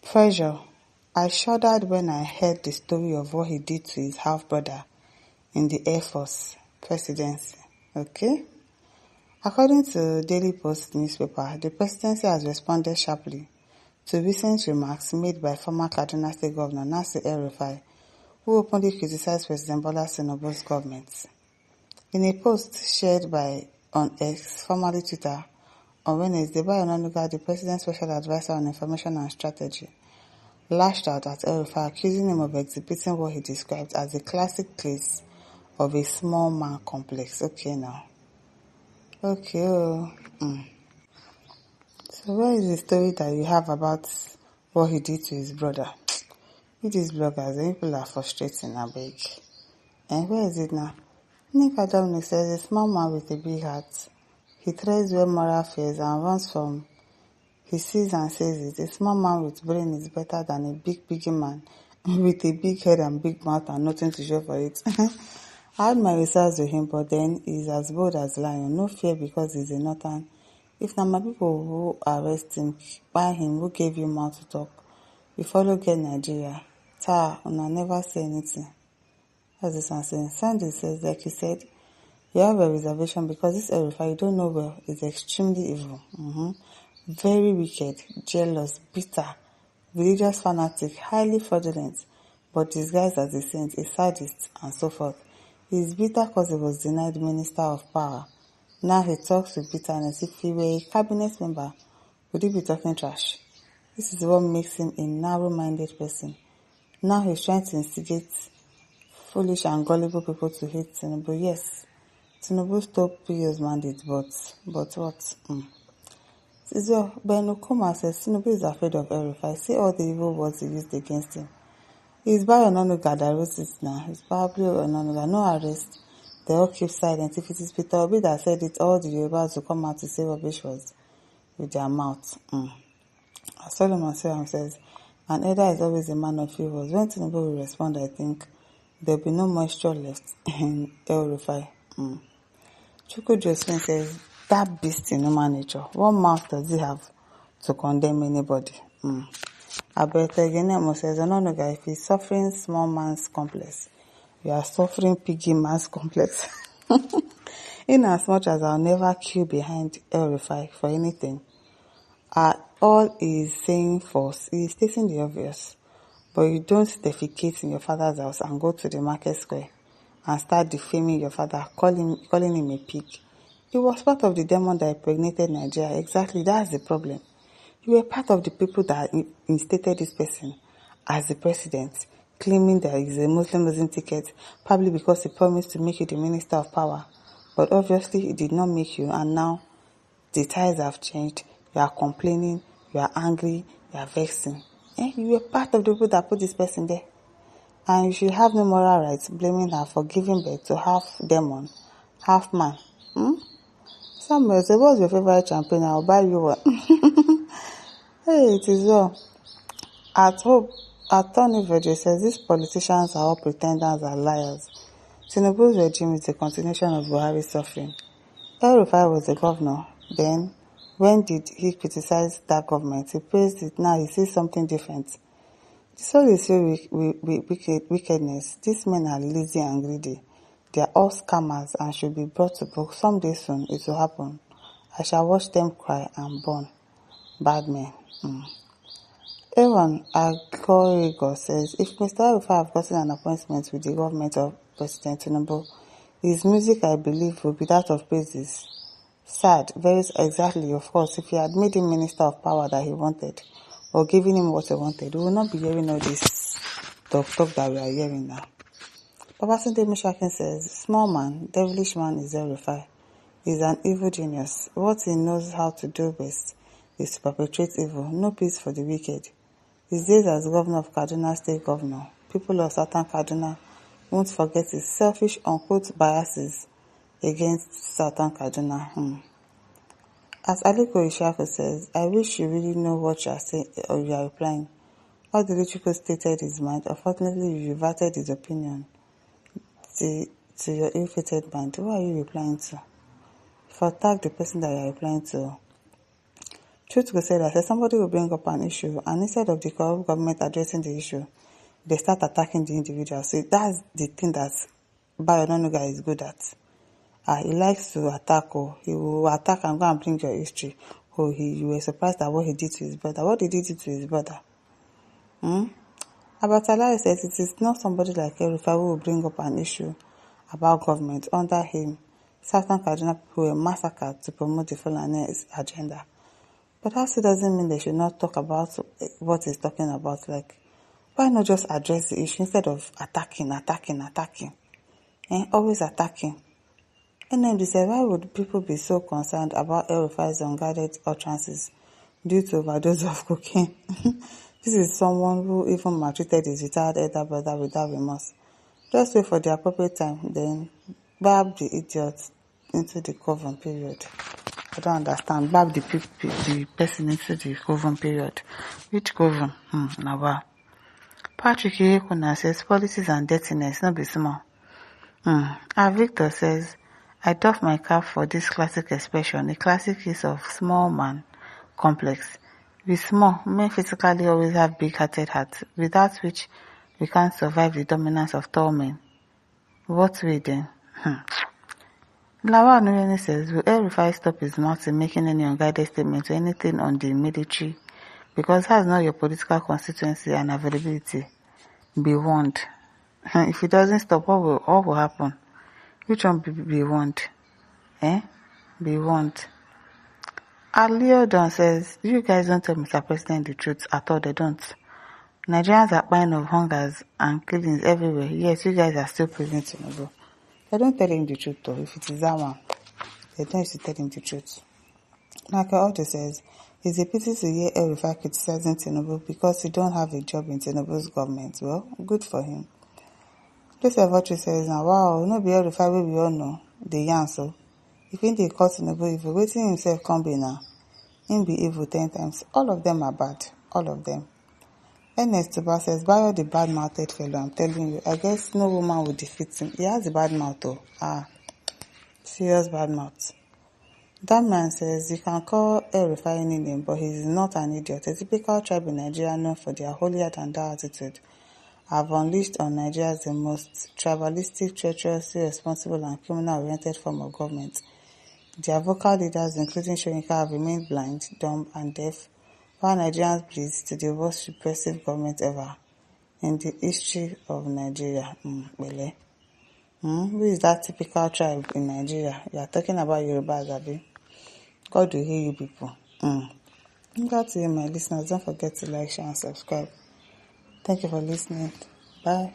Pressure. I shuddered when I heard the story of what he did to his half-brother in the Air Force presidency. Okay? According to Daily Post newspaper, the presidency has responded sharply to recent remarks made by former Kaduna State Governor El-Rufai, who openly criticized President Bola Tinubu's government. In a post shared on X, formerly Twitter, on Wednesday, Bayo Onanuga, the President's Special Advisor on Information and Strategy, lashed out at El-Rufai, accusing him of exhibiting what he described as a classic case of a small man complex. Okay now. Okay, So where is the story that you have about what he did to his brother? These bloggers, people are frustrating, I beg. And where is it now? Nick Dominic says a small man with a big heart. He treads where moral fails and runs from. He sees and says it. A small man with brain is better than a big man with a big head and big mouth and nothing to show for it. I had my research with him, but then he's as bold as lion. No fear because he's a northern. If na my people who arrest him, buy him, who gave you mouth to talk, you follow get Nigeria. Una never say anything. That's this one saying. Sunday says, like he said, you have a reservation because this El-Rufai you don't know well is extremely evil. Very wicked, jealous, bitter, religious fanatic, highly fraudulent, but disguised as a saint, a sadist, and so forth. He is bitter because he was denied Minister of Power. Now he talks with bitterness. If he were a cabinet member, would he be talking trash? This is what makes him a narrow-minded person. Now he's trying to instigate foolish and gullible people to hate Tinubu. Yes, Tinubu stole PO's mandate, but what? Ben Okuma says Tinubu is afraid of El-Rufai. See all the evil words he used against him. It's Bayo Onanuga that wrote it now. It's probably Onanuga. No arrest. They all keep silent. If it is Peter Obi that said it, all the Yorubas will come out to say rubbish words with their mouth. Solomon says, an elder is always a man of few words. When Tinubu will respond, I think there will be no moisture left in El-Rufai. Chuku Josephine says, that beast in human nature. What mouth does he have to condemn anybody? Abetegenemo says, Onanuga, if he's suffering small man's complex, you are suffering piggy man's complex. In as much as I'll never queue behind El-Rufai for anything, all he is saying false. He is stating the obvious. But you don't defecate in your father's house and go to the market square and start defaming your father, calling him a pig. He was part of the demon that impregnated Nigeria. Exactly, that's the problem. You were part of the people that instated this person as the president, claiming that he's a Muslim losing ticket, probably because he promised to make you the minister of power. But obviously, he did not make you, and now the ties have changed. You are complaining, you are angry, you are vexing. You were part of the people that put this person there. And you should have no moral rights blaming her for giving birth to half demon, half man. Samuel say, what's your favorite champagne? I'll buy you one. Hey, it is well. Attorney Virgil says these politicians are all pretenders and liars. Tinubu's regime is a continuation of Buhari's suffering. El-Rufai was the governor. Then, when did he criticize that government? He praised it. Now he sees something different. The soul is filled with wickedness. These men are lazy and greedy. They are all scammers and should be brought to book. Someday soon it will happen. I shall watch them cry and burn. Bad men. Aaron Agorigo says, if Mr. El-Rufai have gotten an appointment with the government of President Tinubu, his music, I believe, will be that of praises. Sad, very exactly, of course, if he had made him minister of power that he wanted, or giving him what he wanted, we will not be hearing all this talk that we are hearing now. Babatunde Mishakin says, small man, devilish man is El-Rufai. He's an evil genius. What he knows how to do best is to perpetrate evil. No peace for the wicked. His days as governor of Kaduna State Governor, people of Southern Kaduna won't forget his selfish, unquote, biases against Southern Kaduna. As Aliko Ishaku says, I wish you really know what you are saying or you are replying. All the Lichiko stated his mind. Unfortunately, you reverted his opinion to your ill-fated mind. Who are you replying to? If I tag the person that you are replying to, Truth will say that somebody will bring up an issue, and instead of the corrupt government addressing the issue, they start attacking the individual. So that's the thing that Bayo Onanuga is good at. He likes to attack. He will attack and go and bring your history. You were surprised at what he did to his brother. What did he do to his brother? About Allah says it is not somebody like El-Rufai who will bring up an issue about government. Under him, Southern Kaduna people were massacred to promote the Fulani agenda. But that still doesn't mean they should not talk about what he's talking about. Like, why not just address the issue instead of attacking? Always attacking. NMD said, why would people be so concerned about El-Rufai's unguarded utterances due to overdose of cocaine? This is someone who even maltreated his retired elder brother without remorse. Just wait for the appropriate time, then bab the idiot into the coven period. I don't understand. Bab the person into the coven period. Which coven? Now wow. Patrick Iyekuna says, policies and dirtiness, not be small. Victor says, I doff my cap for this classic expression, a classic case of small man complex. With small, men physically always have big-hearted hearts, without which we can't survive the dominance of tall men. What way then? Lawal Nureni says, will El-Rufai stop his mouth in making any unguided statement or anything on the military? Because that's not your political constituency and availability. Be warned. If he doesn't stop, what will happen? Which one be warned? Be warned. Aliodon says, you guys don't tell Mr. President the truth at all. They don't. Nigerians are dying of hungers and killings everywhere. Yes, you guys are still praising Tinubu. They don't tell him the truth though. If it is that one, they don't used to tell him the truth. Michael Otto says, it's a pity to hear El-Rufai criticizing Tinubu because he don't have a job in Tinubu's government. Well, good for him. Joseph Otto says, now wow, no be El-Rufai wey we all know, the yarn so. If he dey call Tinubu evil, waiting himself come be now. Him be evil 10 times. All of them are bad. All of them. Ernest Tuba says, Bayo the bad-mouthed fellow, I'm telling you. I guess no woman will defeat him. He has a bad mouth though. Serious bad mouth. That man says, you can call El-Rufai any name, but he's not an idiot. A typical tribe in Nigeria known for their holier-than-thou attitude have unleashed on Nigeria the most tribalistic, treacherous, irresponsible, and criminal-oriented form of government. Their vocal leaders, including Shoyinka, have remained blind, dumb, and deaf, while Nigerians bleed to the worst repressive government ever in the history of Nigeria. Who is that typical tribe in Nigeria? You are talking about Yoruba, Abi. God will hear you people. Glad to you, my listeners. Don't forget to like, share, and subscribe. Thank you for listening. Bye.